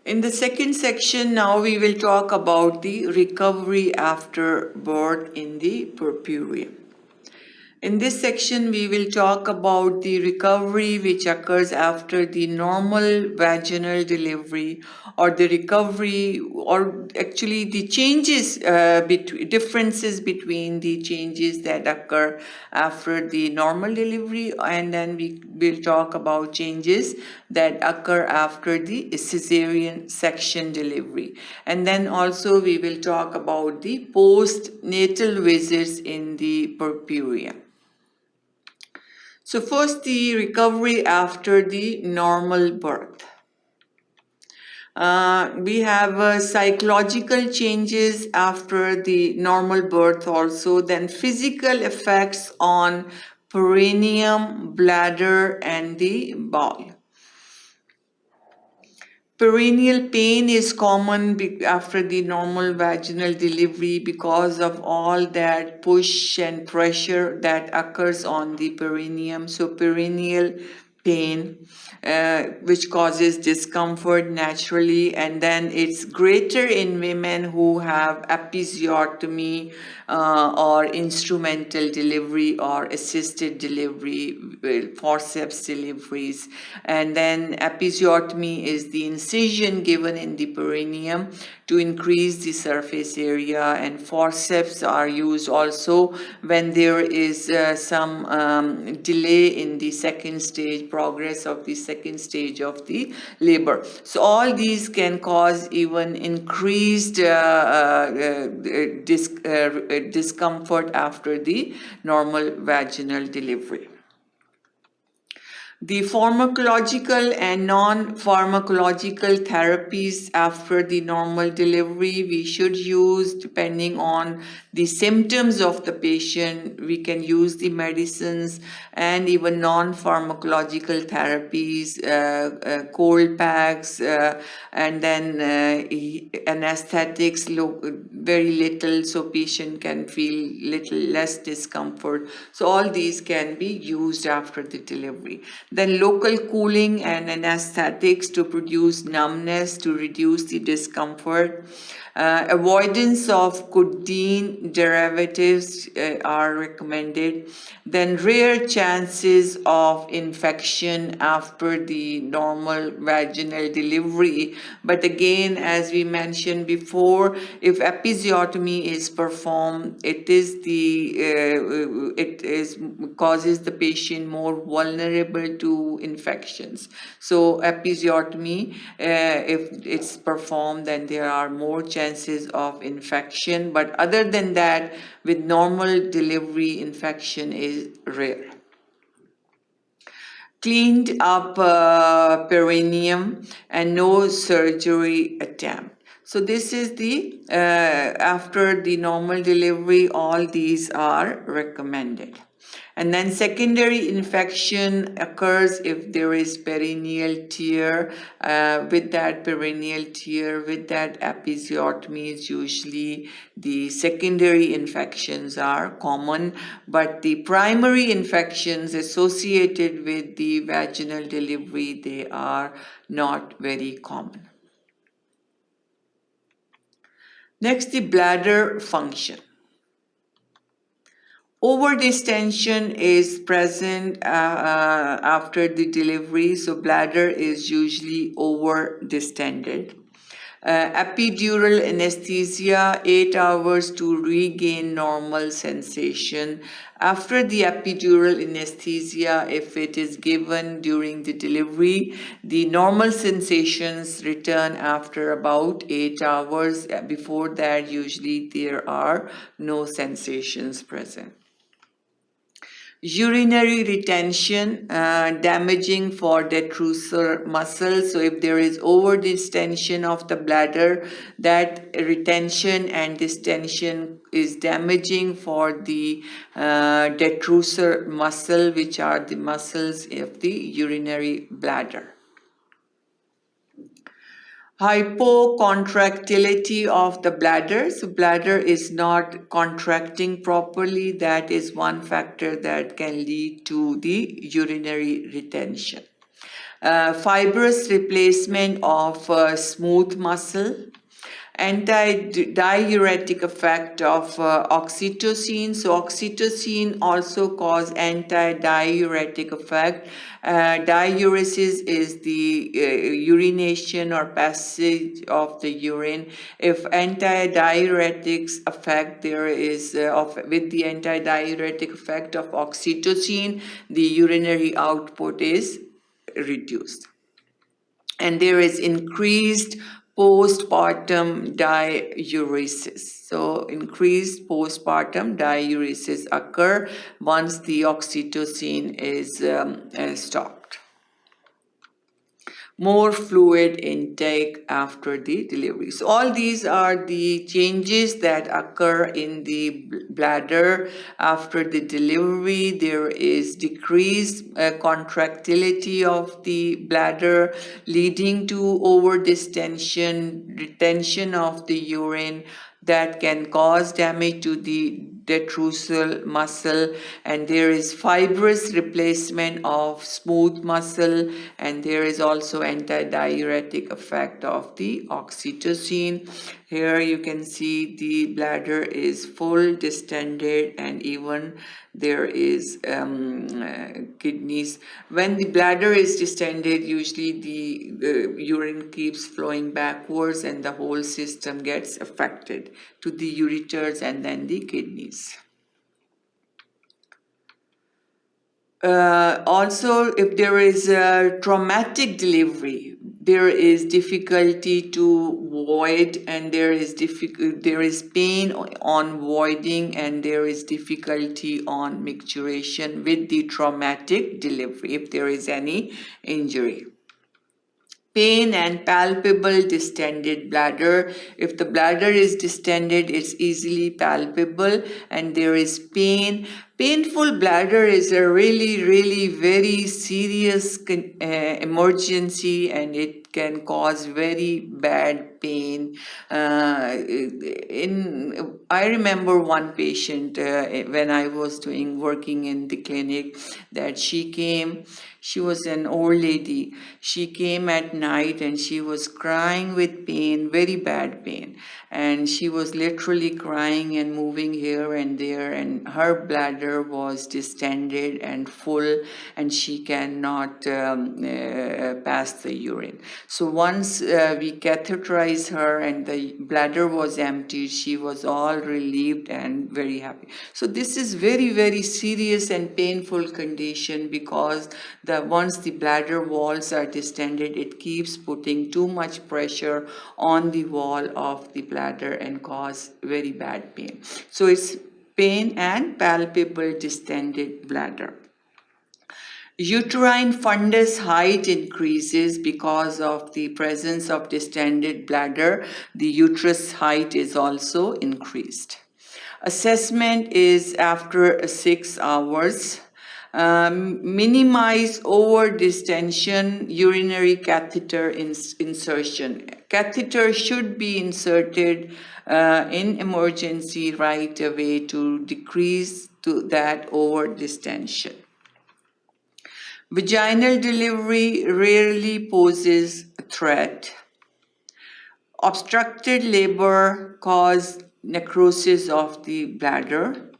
In the second section, now we will talk about the recovery after birth in the puerperium. In this section, we will talk about the recovery which occurs after the normal vaginal delivery, or the recovery, or actually the changes, differences between the changes that occur after the normal delivery, and then we will talk about changes that occur after the caesarean section delivery. And then also we will talk about the postnatal visits in the puerperium. So first, the recovery after the normal birth. We have psychological changes after the normal birth also, then physical effects on perineum, bladder, and the bowel. Perineal pain is common after the normal vaginal delivery because of all that push and pressure that occurs on the perineum. So perineal pain, which causes discomfort naturally, and then it's greater in women who have episiotomy or instrumental delivery or assisted delivery, forceps deliveries. And then episiotomy is the incision given in the perineum to increase the surface area, and forceps are used also when there is some delay in the second stage, progress of the second stage of the labor. So all these can cause even increased discomfort after the normal vaginal delivery. The pharmacological and non-pharmacological therapies after the normal delivery we should use depending on the symptoms of the patient. We can use the medicines and even non-pharmacological therapies, cold packs, and then anesthetics, very little, so patient can feel little less discomfort. So all these can be used after the delivery. Then local cooling and anesthetics to produce numbness, to reduce the discomfort. Avoidance of codeine derivatives are recommended. Then rare chances of infection after the normal vaginal delivery. But again, as we mentioned before, if episiotomy is performed, it causes the patient more vulnerable to infections. So episiotomy, if it's performed, then there are more chances of infection. But other than that, with normal delivery, infection is rare. Cleaned up perineum and no surgery attempt. So this is the, after the normal delivery, all these are recommended. And then secondary infection occurs if there is perineal tear. With that perineal tear, with that episiotomies, usually the secondary infections are common, but the primary infections associated with the vaginal delivery, they are not very common. Next, the bladder function. Overdistension is present after the delivery, so bladder is usually overdistended. Epidural anesthesia, 8 hours to regain normal sensation. After the epidural anesthesia, if it is given during the delivery, the normal sensations return after about 8 hours. Before that, usually there are no sensations present. Urinary retention, damaging for detrusor muscles. So if there is overdistension of the bladder, that retention and distension is damaging for the detrusor muscle, which are the muscles of the urinary bladder. Hypocontractility of the bladder. So bladder is not contracting properly. That is one factor that can lead to the urinary retention. Fibrous replacement of smooth muscle, anti-diuretic effect of oxytocin. So oxytocin also cause anti-diuretic effect. Diuresis is the urination or passage of the urine. If anti-diuretics effect, there is with the anti-diuretic effect of oxytocin, the urinary output is reduced, and there is increased postpartum diuresis. So increased postpartum diuresis occur once the oxytocin is stopped. More fluid intake after the delivery. So all these are the changes that occur in the bladder after the delivery. There is decreased contractility of the bladder, leading to over distension, retention of the urine, that can cause damage to the detrusal muscle, and there is fibrous replacement of smooth muscle, and there is also anti-diuretic effect of the oxytocin. Here you can see the bladder is full, distended, and even there is kidneys. When the bladder is distended, usually the urine keeps flowing backwards and the whole system gets affected to the ureters and then the kidneys. Also, if there is a traumatic delivery, there is difficulty to void, and there is pain on voiding, and there is difficulty on micturition with the traumatic delivery if there is any injury. Pain and palpable distended bladder. If the bladder is distended, it's easily palpable and there is pain. Painful bladder is a really very serious emergency, and it can cause very bad pain. I remember one patient when I was working in the clinic, that she was an old lady. She came at night and she was crying with pain, very bad pain. And she was literally crying and moving here and there, and her bladder was distended and full, and she cannot pass the urine. So once we catheterized her and the bladder was empty, she was all relieved and very happy. So this is very serious and painful condition, because once the bladder walls are distended, it keeps putting too much pressure on the wall of the bladder and cause very bad pain. So it's pain and palpable distended bladder. Uterine fundus height increases because of the presence of distended bladder. The uterus height is also increased. Assessment is after 6 hours. Minimize over distension urinary catheter insertion. Catheter should be inserted in emergency right away to decrease that over distension. Vaginal delivery rarely poses a threat. Obstructed labor cause necrosis of the bladder.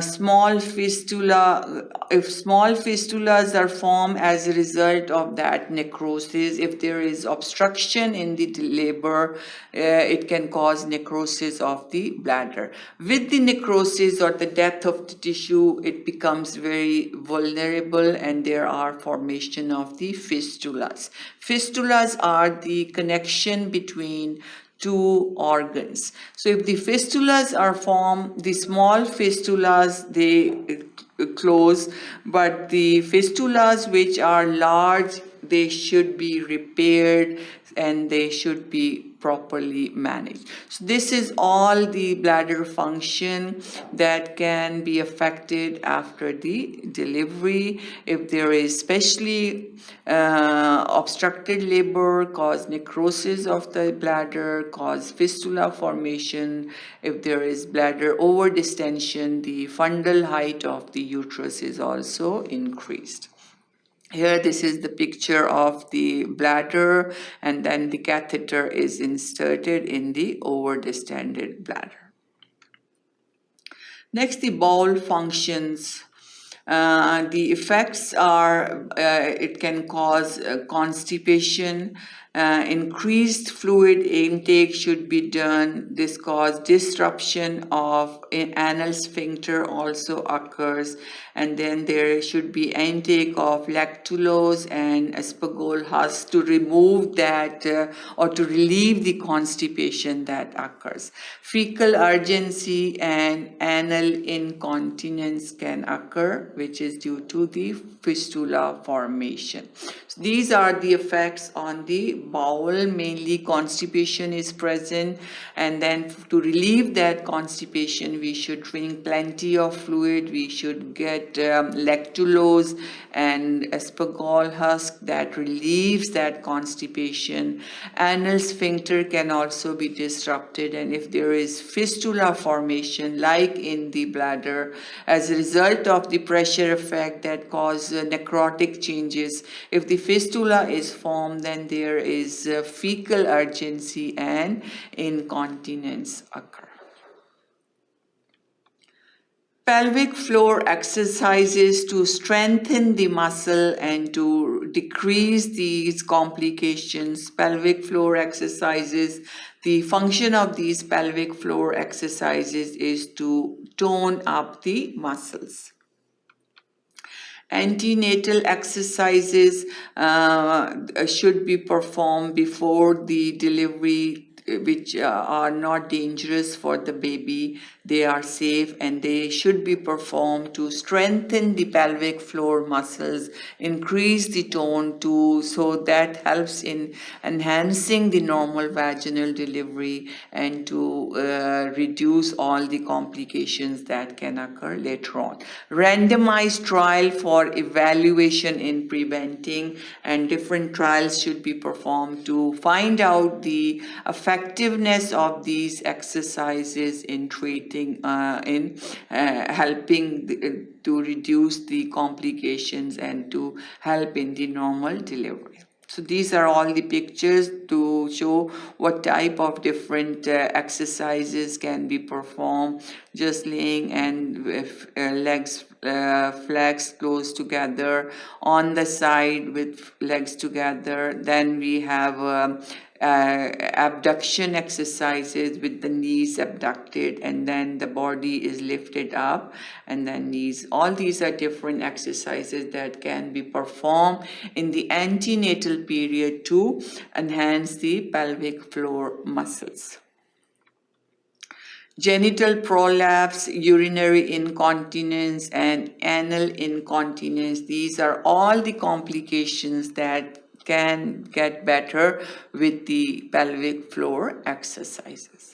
Small fistula, if small fistulas are formed as a result of that necrosis, if there is obstruction in the labor, it can cause necrosis of the bladder. With the necrosis or the death of the tissue, it becomes very vulnerable, and there are formation of the fistulas. Fistulas are the connection between two organs. So if the fistulas are formed, the small fistulas, they close, but the fistulas which are large, they should be repaired and they should be properly managed. So this is all the bladder function that can be affected after the delivery. If there is especially obstructed labor, cause necrosis of the bladder, cause fistula formation. If there is bladder over distension, the fundal height of the uterus is also increased. Here, this is the picture of the bladder, and then the catheter is inserted in the over-distended bladder. Next, the bowel functions. The effects are it can cause constipation, increased fluid intake should be done. This cause disruption of anal sphincter also occurs, and then there should be intake of lactulose and asparagus husk to remove that or to relieve the constipation that occurs. Fecal urgency and anal incontinence can occur, which is due to the fistula formation. So these are the effects on the bowel. Mainly constipation is present, and then to relieve that constipation we should drink plenty of fluid. We should get lactulose and asparagus husk that relieves that constipation. Anal sphincter can also be disrupted, and if there is fistula formation like in the bladder as a result of the pressure effect that cause necrotic changes, if the fistula is formed, then there is fecal urgency and incontinence occur. Pelvic floor exercises to strengthen the muscle and to decrease these complications. Pelvic floor exercises, the function of these pelvic floor exercises is to tone up the muscles. Antenatal exercises should be performed before the delivery, which are not dangerous for the baby. They are safe, and they should be performed to strengthen the pelvic floor muscles, increase the tone so that helps in enhancing the normal vaginal delivery and to reduce all the complications that can occur later on. Randomized trial for evaluation in preventing, and different trials should be performed to find out the effectiveness of these exercises in treating helping to reduce the complications and to help in the normal delivery. So these are all the pictures to show what type of different exercises can be performed. Just laying and with legs flexed close together, on the side with legs together. Then we have abduction exercises with the knees abducted, and then the body is lifted up, and then knees. All these are different exercises that can be performed in the antenatal period to enhance the pelvic floor muscles. Genital prolapse, urinary incontinence, and anal incontinence, these are all the complications that can get better with the pelvic floor exercises.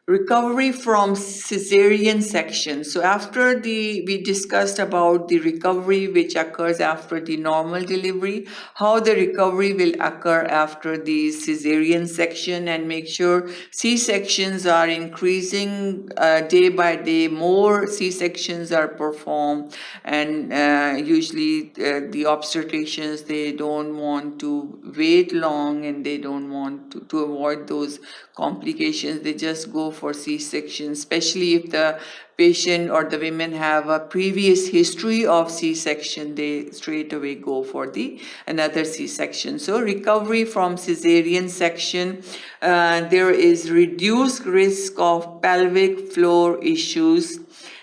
Recovery from caesarean section. So after we discussed about the recovery which occurs after the normal delivery, how the recovery will occur after the caesarean section, and make sure C-sections are increasing day by day. More C-sections are performed, and usually the obstetricians, they don't want to wait long, and they don't want to avoid those complications. They just go for C-section, especially if the patient or the women have a previous history of C-section, they straight away go for the another C-section. So recovery from caesarean section, there is reduced risk of pelvic floor issues,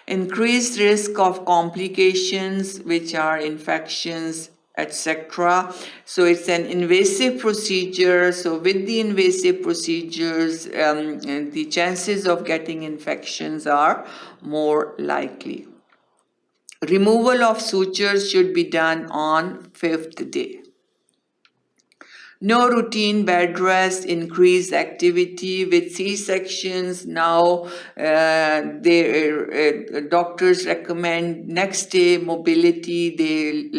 increased risk of complications which are infections, etc. So it's an invasive procedure. So with the invasive procedures, the chances of getting infections are more likely. Removal of sutures should be done on 5th day. No routine bed rest, increased activity with C-sections. Now doctors recommend next day mobility. They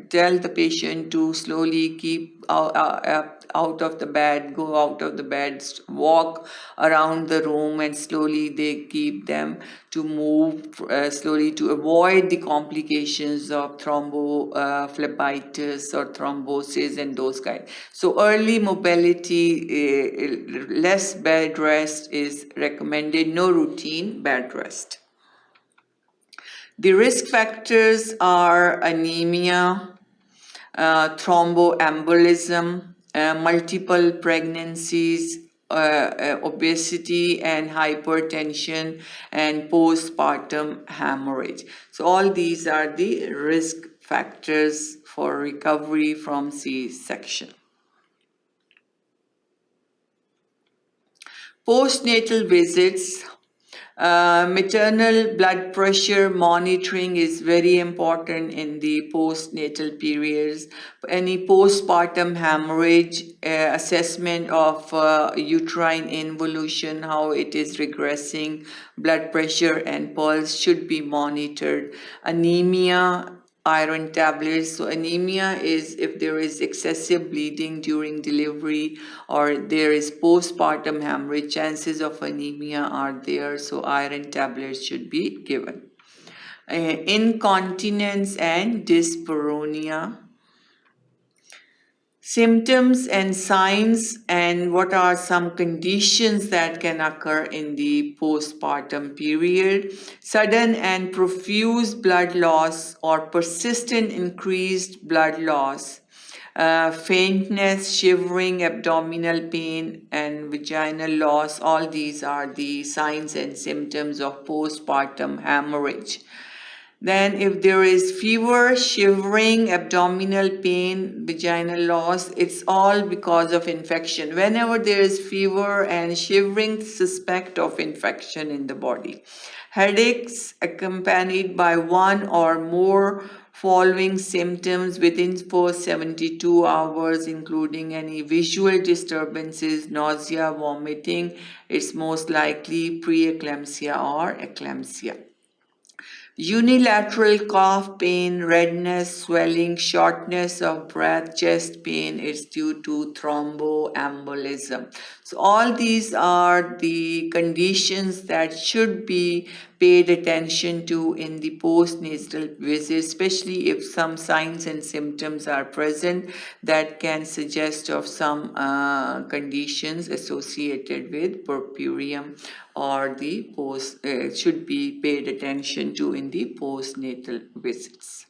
tell the patient to slowly keep out of the bed, go out of the bed, walk around the room, and slowly they keep them to move slowly to avoid the complications of thrombophlebitis or thrombosis and those kind. So early mobility, less bed rest is recommended, no routine bed rest. The risk factors are anemia, thromboembolism, multiple pregnancies, obesity and hypertension, and postpartum hemorrhage. So all these are the risk factors for recovery from C-section. Postnatal visits. Maternal blood pressure monitoring is very important in the postnatal periods. Any postpartum hemorrhage, assessment of uterine involution, how it is regressing, blood pressure and pulse should be monitored. Anemia, iron tablets. So anemia is if there is excessive bleeding during delivery or there is postpartum hemorrhage, chances of anemia are there, so iron tablets should be given. Incontinence and dyspareunia. Symptoms and signs, and what are some conditions that can occur in the postpartum period. Sudden and profuse blood loss or persistent increased blood loss, faintness, shivering, abdominal pain, and vaginal loss. All these are the signs and symptoms of postpartum hemorrhage. Then if there is fever, shivering, abdominal pain, vaginal loss, it's all because of infection. Whenever there is fever and shivering, suspect of infection in the body. Headaches accompanied by one or more following symptoms within first 72 hours, including any visual disturbances, nausea, vomiting. It's most likely preeclampsia or eclampsia. Unilateral cough, pain, redness, swelling, shortness of breath, chest pain is due to thromboembolism. So all these are the conditions that should be paid attention to in the postnatal visit, especially if some signs and symptoms are present that can suggest of some conditions associated with puerperium or the should be paid attention to in the postnatal visits.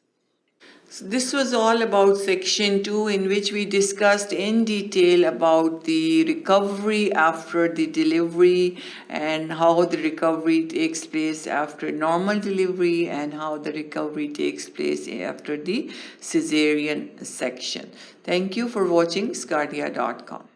So this was all about section 2, in which we discussed in detail about the recovery after the delivery and how the recovery takes place after normal delivery and how the recovery takes place after the caesarean section. Thank you for watching sqadia.com.